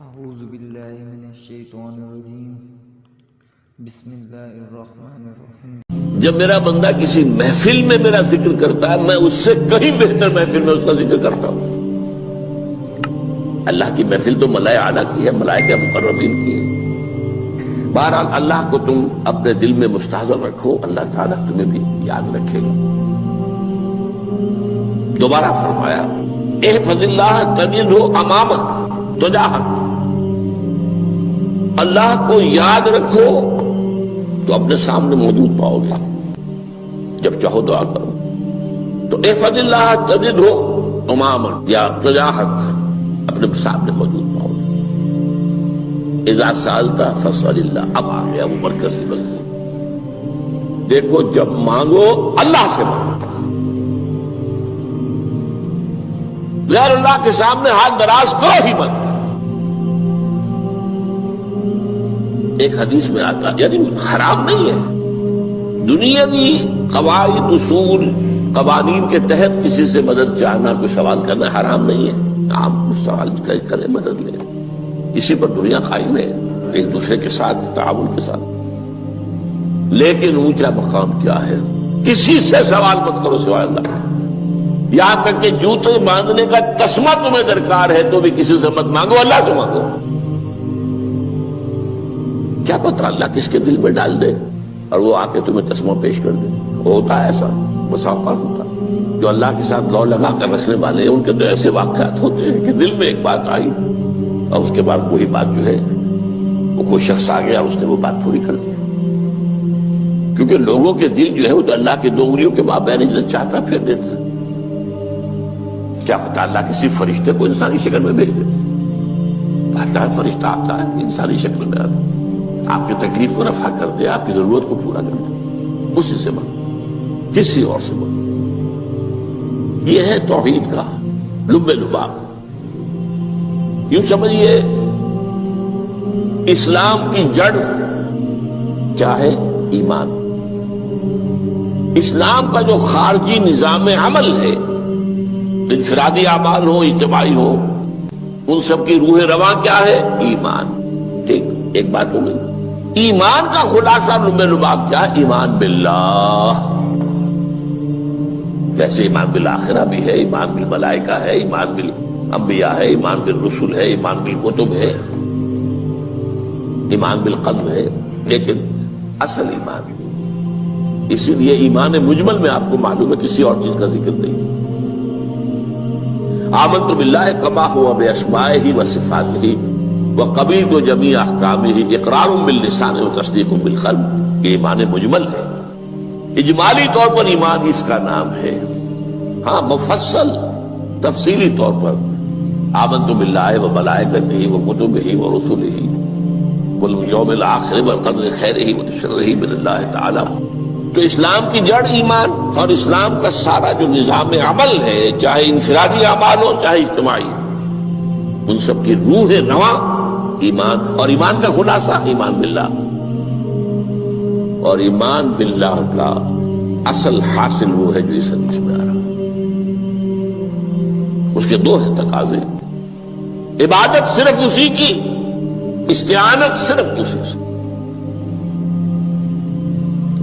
اعوذ باللہ من الشیطان الرجیم بسم اللہ الرحمن الرحیم۔ جب میرا بندہ کسی محفل میں میرا ذکر کرتا ہے میں اس سے کہیں بہتر محفل میں اس کا ذکر کرتا ہوں۔ اللہ کی محفل تو ملائے اعلیٰ کی ہے، ملائکہ مقربین کی ہے۔ بہرحال اللہ کو تم اپنے دل میں مستحضر رکھو، اللہ تعالیٰ تمہیں بھی یاد رکھے گا۔ دوبارہ فرمایا احفظ اللہ تجدہ امامک تجاہک، اللہ کو یاد رکھو تو اپنے سامنے موجود پاؤ گے، جب چاہو دعا کرو تو احفظ اللہ تجدہ امامک یا تجاہک، اپنے سامنے موجود پاؤ گے۔ اذا سألت فاسأل اللہ، اب آ گیا وہ مرکزی مضمون۔ دیکھو جب مانگو اللہ سے مانگو، غیر اللہ کے سامنے ہاتھ دراز کرو ہی مت۔ ایک حدیث میں آتا یعنی حرام نہیں ہے، دنیاوی قواعد اصول قوانین کے تحت کسی سے مدد چاہنا، کوئی سوال کرنا حرام نہیں ہے۔ آپ سوال کریں، مدد لیں، اسی پر دنیا قائم ہے، ایک دوسرے کے ساتھ تعاون کے ساتھ۔ لیکن اونچا مقام کیا ہے؟ کسی سے سوال مت کرو سوائے اللہ، یہاں تک کہ جوتے باندھنے کا تسمہ تمہیں درکار ہے تو بھی کسی سے مت مانگو، اللہ سے مانگو۔ کیا پتہ اللہ کس کے دل میں ڈال دے اور وہ آ کے تمہیں تسمہ پیش کر دے۔ ہوتا ہے ایسا، بسا اوقات ہوتا ہے۔ جو اللہ کے ساتھ لو لگا کر رکھنے والے ہیں ان کے تو ایسے واقعات ہوتے ہیں کہ دل میں ایک بات آئی اور اس کے بعد وہی بات جو ہے وہ کوئی شخص آ گیا اور اس نے وہ بات پوری کر دی۔ کیونکہ لوگوں کے دل جو ہے وہ تو اللہ کے دو انگلیوں کے مابین جو چاہتا پھر دیتا ہے۔ کیا پتہ اللہ کسی فرشتے کو انسانی شکل میں بھیج دے، آتا ہے فرشتہ، آتا ہے انسانی شکل میں، آتا ہے آپ کی تکلیف کو رفع کر دے، آپ کی ضرورت کو پورا کر دے، اسی سے مانگو، کسی اور سے مانگو۔ یہ ہے توحید کا لب لباب۔ یوں سمجھیے اسلام کی جڑ کیا ہے؟ ایمان۔ اسلام کا جو خارجی نظام عمل ہے، انفرادی اعمال ہو اجتماعی ہو، ان سب کی روح رواں کیا ہے؟ ایمان۔ ٹھیک، ایک بات ہو گئی۔ ایمان کا خلاصہ لب لباب کیا ہے؟ ایمان باللہ۔ جیسے ایمان بالآخرہ بھی ہے، ایمان بالملائکہ ہے، ایمان بالانبیاء ہے، ایمان بالرسل ہے، ایمان بالکتب ہے، ایمان بالقدر ہے، لیکن اصل ایمان۔ اسی لیے ایمان مجمل میں آپ کو معلوم ہے کسی اور چیز کا ذکر نہیں۔ آمنت باللہ کما ہوا باسمائہ وصفاتہ وقبلت جمیع احکامہ اقرار باللسان وتصدیق بالقلب۔ یہ ایمان مجمل ہے، اجمالی طور پر ایمان اس کا نام ہے۔ ہاں مفصل تفصیلی طور پر آمنت باللہ وملائکتہ وکتبہ ورسلہ والیوم الآخر والقدر خیرہ وشرہ من اللہ تعالی۔ تو اسلام کی جڑ ایمان، اور اسلام کا سارا جو نظام عمل ہے، چاہے انفرادی اعمال ہو چاہے اجتماعی، ان سب کی روح رواں ایمان، اور ایمان کا خلاصہ ایمان باللہ۔ اور ایمان باللہ کا اصل حاصل وہ ہے جو اس حدیث میں آ رہا ہے۔ اس کے دو ہیں تقاضے، عبادت صرف اسی کی، استعانت صرف اسی سے۔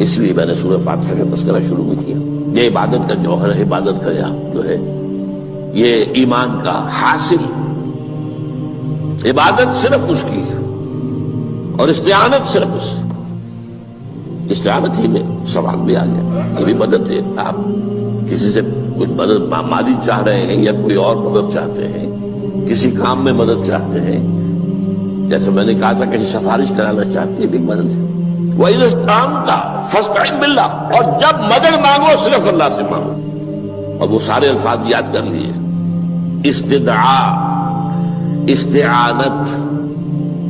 اس لیے میں نے سورہ فاتحہ کا تذکرہ شروع میں کیا۔ یہ عبادت کا جوہر ہے، عبادت کا جو ہے یہ ایمان کا حاصل۔ عبادت صرف اس کی ہے اور استعانت صرف اس سے۔ استعانت ہی میں سوال بھی آ گیا، یہ بھی مدد ہے۔ آپ کسی سے کچھ مدد مالی چاہ رہے ہیں یا کوئی اور مدد چاہتے ہیں، کسی کام میں مدد چاہتے ہیں، جیسے میں نے کہا تھا کہ سفارش کرانا چاہتے ہیں، یہ بھی مدد ہے۔ وَإِذَا اسْتَعَنْتَ فَاسْتَعِنْ بِاللَّهِ، اور جب مدد مانگو صرف اللہ سے مانگو۔ اور وہ سارے الفاظ یاد کر لیے، استدعاء، استعانت،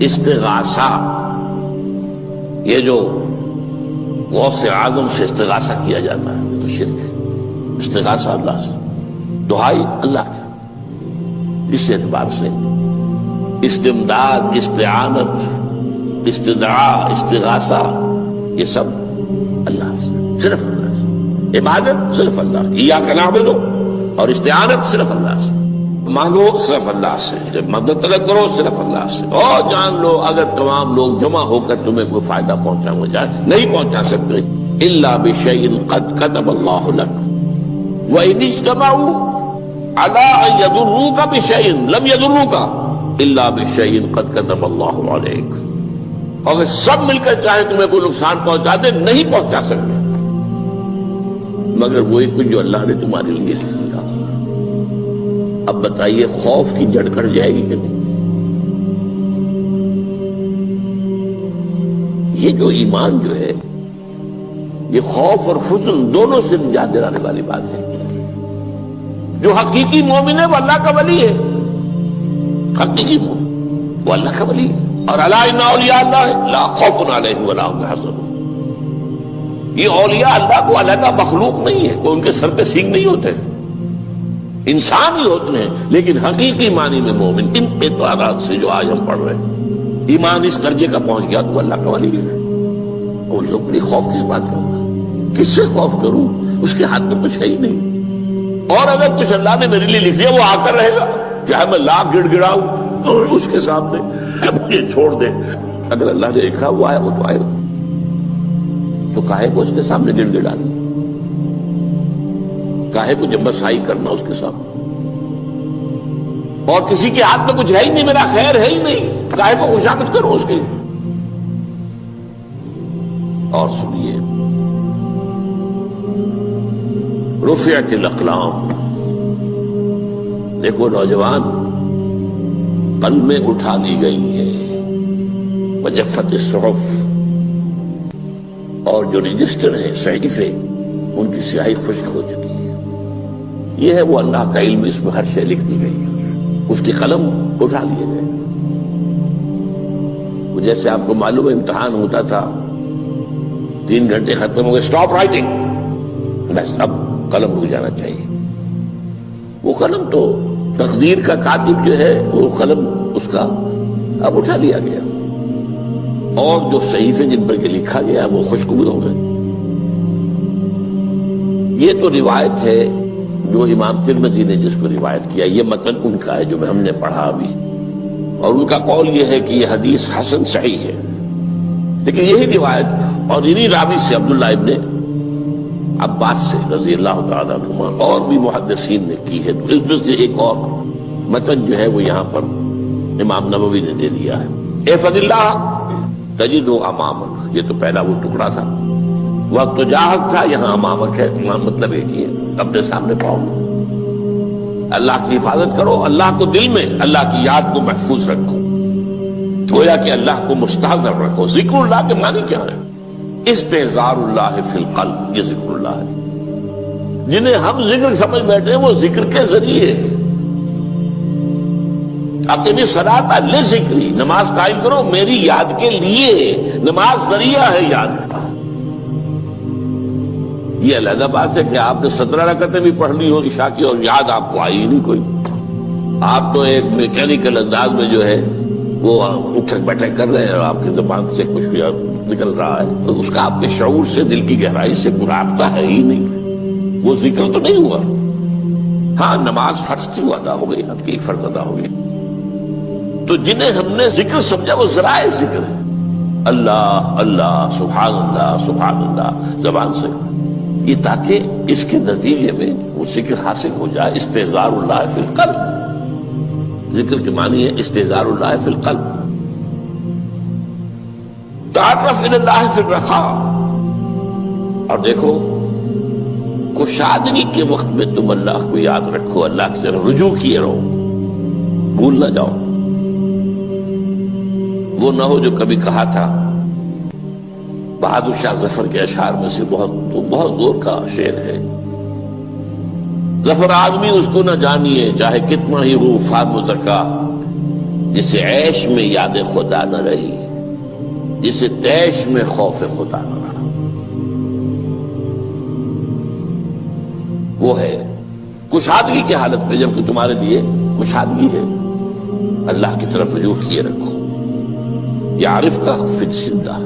استغاثہ۔ یہ جو غوث اعظم سے استغاثہ کیا جاتا ہے یہ تو شرک ہے۔ استغاثہ اللہ سے، دعائی اللہ کی۔ اس اعتبار سے استمداد، استعانت، استدعاء، استغاثہ، یہ سب اللہ سے، صرف اللہ سے۔ عبادت صرف اللہ، ایاک نعبد، اور استعانت صرف اللہ سے۔ مانگو صرف اللہ سے، جب مدد طلب کرو صرف اللہ سے، اور جان لو اگر تمام لوگ جمع ہو کر تمہیں کوئی فائدہ پہنچانا جائے نہیں پہنچا سکتے، الا بشیء قد کتب اللہ لک وان اجتمعوا علی ان یضروک بشیء لم یضروک الا بشیء قد کتب اللہ علیک، اگر سب مل کر چاہے تمہیں کوئی نقصان پہنچا دے نہیں پہنچا سکتے مگر وہی کچھ جو اللہ نے تمہارے لیے لکھ دیا۔ اب بتائیے خوف کی جڑ کٹ جائے گی کہ نہیں؟ یہ جو ایمان جو ہے یہ خوف اور حزن دونوں سے نجات دلانے والی بات ہے۔ جو حقیقی مومن ہے وہ اللہ کا ولی ہے، حقیقی مومن وہ اللہ کا ولی ہے، اور الا ان اولیاء اللہ لا خوف علیہم ولا هم يحزنون۔ یہ اولیاء اللہ کو علیحدہ مخلوق نہیں ہے، کوئی ان کے سر پہ سینگ نہیں ہوتے، انسان ہی ہوتے ہیں، لیکن حقیقی معنی میں مومن ان اعتبارات سے جو آج ہم پڑھ رہے ہیں ایمان اس درجے کا پہنچ گیا تو اللہ کا ولی ہے۔ اور لوگ بڑی خوف کس بات کا ہوگا؟ کس سے خوف کروں؟ اس کے ہاتھ میں کچھ ہے ہی نہیں، اور اگر کچھ اللہ نے میرے لیے لکھ دیا وہ آ کر رہے گا، چاہے میں لاکھ گڑ گڑاؤں اور اس کے سامنے مجھے چھوڑ دے، اگر اللہ نے لکھا وہ آیا وہ تو آئے گا، تو کاہے کو اس کے سامنے گڑ گڑانا، کاہے کو جبرسائی کرنا اس کے سامنے، اور کسی کے ہاتھ میں کچھ ہے ہی نہیں، میرا خیر ہے ہی نہیں، کاہے کو خوشامد کرو اس کی۔ اور سنیے، رفعت الاقلام، دیکھو نوجوان، قلمیں اٹھا لی گئی ہیں، وجفت الصحف، اور جو رجسٹر ہیں صحیفے ان کی سیاہی خشک ہو چکی ہے۔ یہ ہے وہ اللہ کا علم، اس میں ہر شے لکھ دی گئی ہے، اس کی قلم اٹھا لیے گئے۔ وہ جیسے آپ کو معلوم ہے امتحان ہوتا تھا، 3 گھنٹے ختم ہو گئے، اسٹاپ رائٹنگ، بس اب قلم رک جانا چاہیے۔ وہ قلم تو تقدیر کا کاتب جو ہے وہ قلم اس کا اب اٹھا لیا گیا، اور جو صحیفے جن پر کے لکھا گیا وہ خشک ہو گئے۔ یہ تو روایت ہے جو امام ترمذی نے جس کو روایت کیا، یہ متن ان کا ہے جو ہم نے پڑھا ابھی، اور ان کا قول یہ ہے کہ یہ حدیث حسن صحیح ہے، لیکن یہی روایت اور انہی راوی سے عبداللہ ابن عباس سے رضی اللہ تعالیٰ عنہما اور بھی محدثین نے کی ہے، تو اس میں سے ایک اور متن جو ہے وہ یہاں پر امام نووی نے دے دیا ہے۔ احفظ اللہ تجدہ امامک، یہ تو پہلا وہ ٹکڑا تھا، وقت تو جاہک تھا، یہاں امامک ہے، امام مطلب ایک ہی ہے، اپنے سامنے پاؤ گے۔ اللہ کی حفاظت کرو، اللہ کو دل میں، اللہ کی یاد کو محفوظ رکھو، گویا کہ اللہ کو مستحضر رکھو۔ ذکر اللہ کے معنی کیا ہے؟ استحضار اللہ فی القلب، یہ ذکر اللہ ہے۔ جنہیں ہم ذکر سمجھ بیٹھے ہیں وہ ذکر کے ذریعے اقیم الصلاۃ لذکری، نماز قائم کرو میری یاد کے لیے، نماز ذریعہ ہے یاد کا۔ یہ علیحدہ بات ہے کہ آپ نے 17 رکعتیں بھی پڑھ لی ہو عشاء کی اور یاد آپ کو آئی ہی نہیں کوئی، آپ تو ایک میکینیکل انداز میں جو ہے وہ اٹھک بیٹھک کر رہے ہیں اور آپ کی زبان سے کچھ بھی نکل رہا ہے، تو اس کا آپ کے شعور سے، دل کی گہرائی سے کوئی رابطہ ہے ہی نہیں، وہ ذکر تو نہیں ہوا۔ ہاں نماز فرض تھی وہ ادا ہو گئی، آپ کی ایک فرض ادا ہو گئی۔ تو جنہیں ہم نے ذکر سمجھا وہ ذرائع ذکر ہے، اللہ اللہ سبحان اللہ زبان سے، یہ تاکہ اس کے نتیجے میں وہ ذکر حاصل ہو جائے۔ استحضار اللہ فی القلب، ذکر کے معنی ہے استحضار اللہ فی القلب۔ تعرف الی اللہ فی الرخاء، اور دیکھو کشادگی کے وقت میں تم اللہ کو یاد رکھو، اللہ کی طرف رجوع کیے رہو، بھول نہ جاؤ۔ وہ نہ ہو جو کبھی کہا تھا، بہادر شاہ ظفر کے اشعار میں سے بہت زور کا شعر ہے، ظفر آدمی اس کو نہ جانیے چاہے کتنا ہی ہو فام و زکا، جسے عیش میں یاد خدا نہ رہی، جسے تیش میں خوف خدا نہ رہا۔ وہ ہے کشادگی کی حالت میں، جبکہ تمہارے لیے کشادگی ہے، اللہ کی طرف رجوع کیے رکھو۔ یعرف کا فی الشدہ،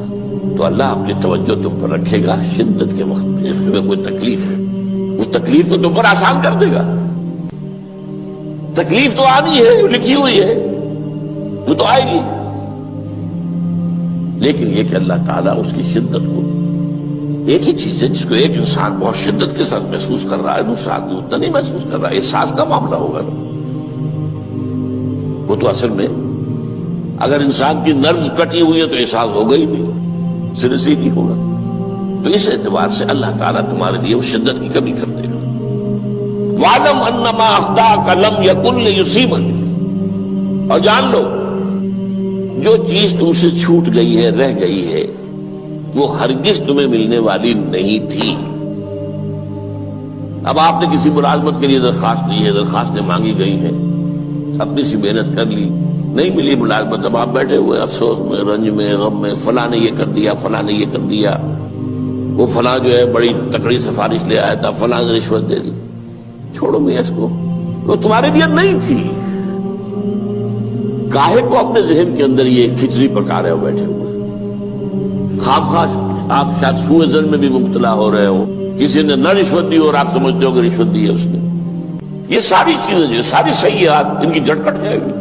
تو اللہ اپنی توجہ تم پر رکھے گا شدت کے وقت میں، جب تمہیں کوئی تکلیف ہے اس تکلیف کو تم پر آسان کر دے گا۔ تکلیف تو آنی ہے، لکھی ہوئی ہے، وہ تو آئے گی، لیکن یہ کہ اللہ تعالیٰ اس کی شدت کو، ایک ہی چیز ہے جس کو ایک انسان بہت شدت کے ساتھ محسوس کر رہا ہے، دوسرا آدمی اتنا نہیں محسوس کر رہا ہے، احساس کا معاملہ ہوگا نا۔ وہ تو اصل میں اگر انسان کی نرز کٹی ہوئی ہے تو احساس ہوگا ہی نہیں، سر سے نہیں ہوگا۔ تو اس اعتبار سے اللہ تعالیٰ تمہارے لیے وہ شدت کی کمی کر دے گا۔ وَاعْلَمْ أَنَّمَا أَخْطَأَكَ لَمْ يَكُنْ لِيُصِيبَكَ، اور جان لو جو چیز تم سے چھوٹ گئی ہے، رہ گئی ہے، وہ ہرگز تمہیں ملنے والی نہیں تھی۔ اب آپ نے کسی ملازمت کے لیے درخواست دی ہے، درخواستیں مانگی گئی ہیں، اپنی سی محنت کر لی، نہیں ملی ملازمت، اب آپ بیٹھے ہوئے افسوس میں، رنج میں، غم میں، فلاں نے یہ کر دیا، فلاں نے یہ کر دیا، وہ فلاں جو ہے بڑی تکڑی سفارش لے آیا تھا، فلاں نے رشوت دے دی۔ چھوڑو میں اس کو، وہ تمہارے لیے نہیں تھی۔ کاہے کو اپنے ذہن کے اندر یہ کھچڑی پکا رہے ہو بیٹھے ہوئے؟ خواہ آپ شاید سوء ظن میں بھی مبتلا ہو رہے ہو، کسی نے نہ رشوت دی اور آپ سمجھتے ہو کہ رشوت دی ہے اس نے۔ یہ ساری چیزیں جو ساری سیئات، ان کی جڑ کٹ جائے گی۔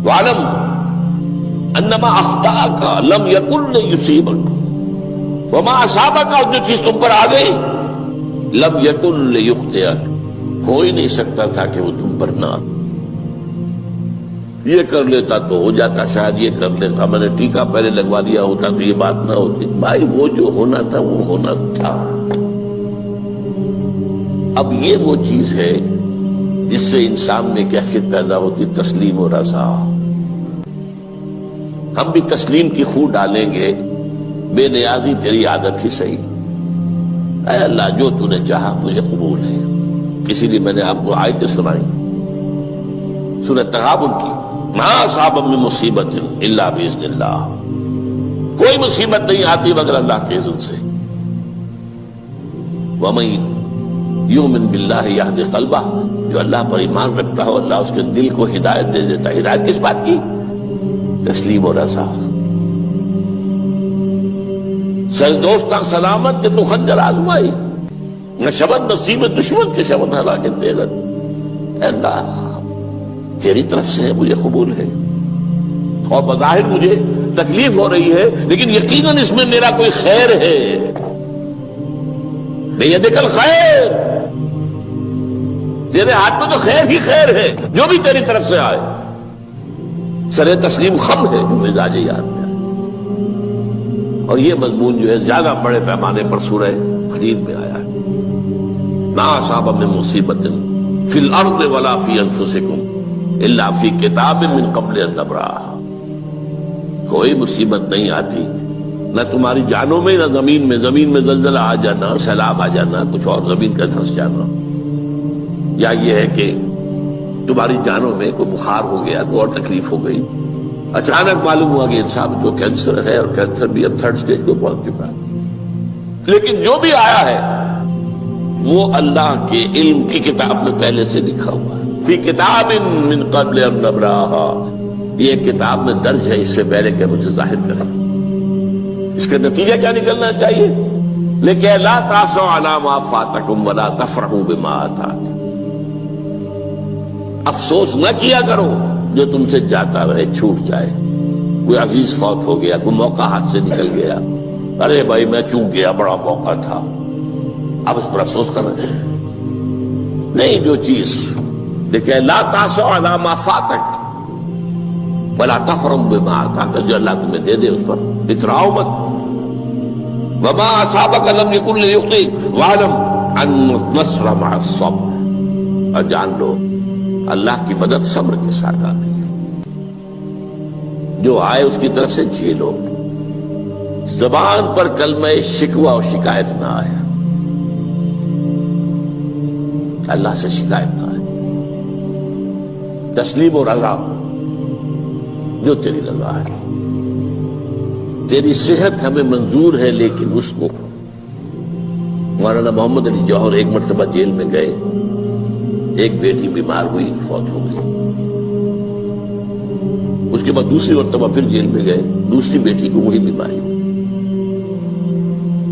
وَاعْلَمْ أَنَّمَا أَخْطَأَكَ لَمْ يَكُنْ لِيُصِيبَكَ وَمَا أَصَابَكَ، اور جو چیز تم پر آ گئی، لَمْ يَكُنْ لِيُخْطِئَكَ، ہو ہی نہیں سکتا تھا کہ وہ تم پر نہ آ۔ یہ کر لیتا تو ہو جاتا، شاید یہ کر لیتا، میں نے ٹیکا پہلے لگوا دیا ہوتا تو یہ بات نہ ہوتی۔ بھائی وہ جو ہونا تھا وہ ہونا تھا۔ اب یہ وہ چیز ہے جس سے انسان میں کیفیت پیدا ہوتی، تسلیم و رضا۔ ہم بھی تسلیم کی خو ڈالیں گے، بے نیازی تیری عادت ہی صحیح، اے اللہ جو تو نے چاہا مجھے قبول ہے۔ اسی لیے میں نے آپ کو آیتیں سنائی سورہ تغابن کی، ما اصاب من مصیبت الا باذن اللہ، کوئی مصیبت نہیں آتی مگر اللہ کے اذن سے۔ وَمَن یؤمن باللہ یہد قلبہ، جو اللہ پر ایمان رکھتا ہو اللہ اس کے دل کو ہدایت دے دیتا ہے۔ ہدایت کس بات کی؟ تسلیم و رضا۔ سر دوستاں سلامت کہ تو خنجر آزمائی، نہ شبد نصیب دشمن کے شبد ہلاکت تیغت، اے اللہ تیری طرف سے ہے، مجھے قبول ہے، اور بظاہر مجھے تکلیف ہو رہی ہے لیکن یقیناً اس میں میرا کوئی خیر ہے۔ بیدک الخیر، تیرے ہاتھ میں تو خیر ہی خیر ہے، جو بھی تیری طرف سے آئے۔ سر تسلیم خم ہے جو مزاج یاد میں، اور یہ مضمون جو ہے زیادہ بڑے پیمانے پر سورہ حدید میں آیا ہے۔ ما اصاب من مصیبت فی الارض ولا فی انفسکم الا فی کتاب من قبل ان نبرأہا، کوئی مصیبت نہیں آتی نہ تمہاری جانوں میں نہ زمین میں، زمین میں زلزلہ آ جانا، سیلاب آ جانا، کچھ اور زمین کا دھنس جانا، یا یہ ہے کہ تمہاری جانوں میں کوئی بخار ہو گیا، کوئی اور تکلیف ہو گئی، اچانک معلوم ہوا کہ انسان جو کینسر ہے، اور کینسر بھی اب 3rd سٹیج کو پہنچ چکا ہے، لیکن جو بھی آیا ہے وہ اللہ کے علم کی کتاب میں پہلے سے لکھا ہوا ہے۔ فی کتاب من قبل ان نبرأہا، یہ کتاب میں درج ہے اس سے پہلے کہ ہم اسے ظاہر کریں۔ اس کا نتیجہ کیا نکلنا چاہیے؟ لیکن لا تأسوا علی ما فاتکم ولا تفرحوا بما آتاکم، افسوس نہ کیا کرو جو تم سے جاتا رہے، چھوٹ جائے، کوئی عزیز فوت ہو گیا، کوئی موقع ہاتھ سے نکل گیا، ارے بھائی میں چوک گیا، بڑا موقع تھا، اب اس پر افسوس کر رہے ہیں۔ نہیں، جو چیز لیکن لا تأسوا علی ما فاتک ولا تفرحوا بما آتاک، جو اللہ تمہیں دے دے اس پر اتراؤ مت۔ وما اصابک لم یکن لیخطئک واعلم ان النصر مع الصبر، اور جان لو اللہ کی مدد صبر کے ساتھ آتی ہے، جو آئے اس کی طرف سے جھیلو، زبان پر کلمہ شکوہ اور شکایت نہ آئے، اللہ سے شکایت نہ آئے، تسلیم و رضا، جو تیری رضا ہے۔ تیری صحت ہمیں منظور ہے، لیکن اس کو، مولانا محمد علی جوہر ایک مرتبہ جیل میں گئے، ایک بیٹی بیمار ہوئی، فوت ہو گئی، اس کے بعد دوسری مرتبہ پھر جیل میں گئے، دوسری بیٹی کو وہی بیماری ہوئی،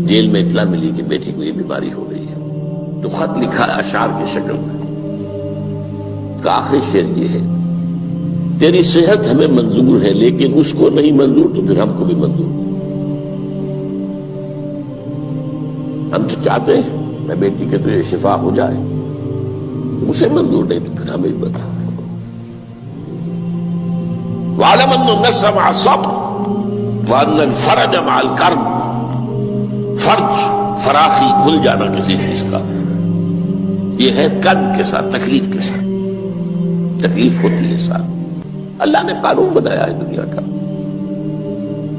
جیل میں اطلاع ملی کہ بیٹی کو یہ بیماری ہو گئی ہے، تو خط لکھا اشعار کی شکل میں، کا آخری شعر یہ ہے، تیری صحت ہمیں منظور ہے لیکن اس کو نہیں منظور تو پھر ہم کو بھی منظور۔ ہم تو چاہتے ہیں میں بیٹی کے تجھے شفا ہو جائے، اسے منظور نہیں تو پھر ہمیں بھی بتا۔ وَاعْلَمْ أَنَّ النَّصْرَ مَعَ الصَّبْرِ وَأَنَّ الْفَرَجَ مَعَ الْكَرْبِ، فرج، فراخی، کھل جانا کسی چیز کا، یہ ہے کرب کے ساتھ، تکلیف کے ساتھ، تکلیف ہوتی ہے ساتھ۔ اللہ نے قانون بنایا ہے دنیا کا۔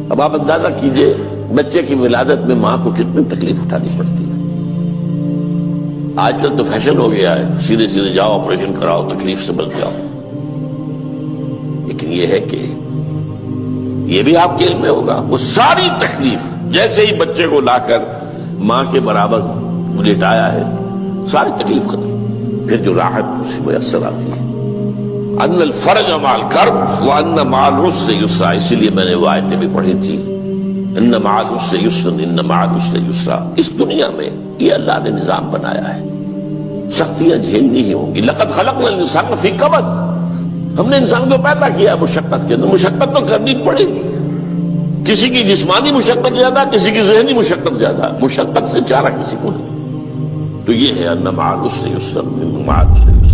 اب آپ اندازہ کیجئے بچے کی ولادت میں ماں کو کتنی تکلیف اٹھانی پڑتی ہے۔ آج کل تو فیشن ہو گیا ہے، سیدھے سیدھے جاؤ آپریشن کراؤ تکلیف سے بچ جاؤ، لیکن یہ ہے کہ یہ بھی آپ کے علم میں ہوگا، وہ ساری تکلیف جیسے ہی بچے کو لا کر ماں کے برابر لٹایا ہے ساری تکلیف ختم، پھر جو راحت اس سے میسر آتی ہے۔ ان الفرج مع الکرب وان مع العسر یسرا، اسی لیے میں نے وہ آیتیں بھی پڑھی تھی، ان مع العسر یسرا ان مع العسر یسرا۔ اس دنیا میں یہ اللہ نے نظام بنایا ہے، سختیاں جھیلنی ہی ہوں گی۔ لقد خلقنا الانسان فی کبد، ہم نے انسان کو پیدا کیا مشقت کے اندر، مشقت تو کرنی پڑے گی۔ کسی کی جسمانی مشقت زیادہ، کسی کی ذہنی مشقت زیادہ، مشقت سے چارہ کسی کو نہیں۔ تو یہ ہے ان مع العسر یسرا ان مع العسر یسرا۔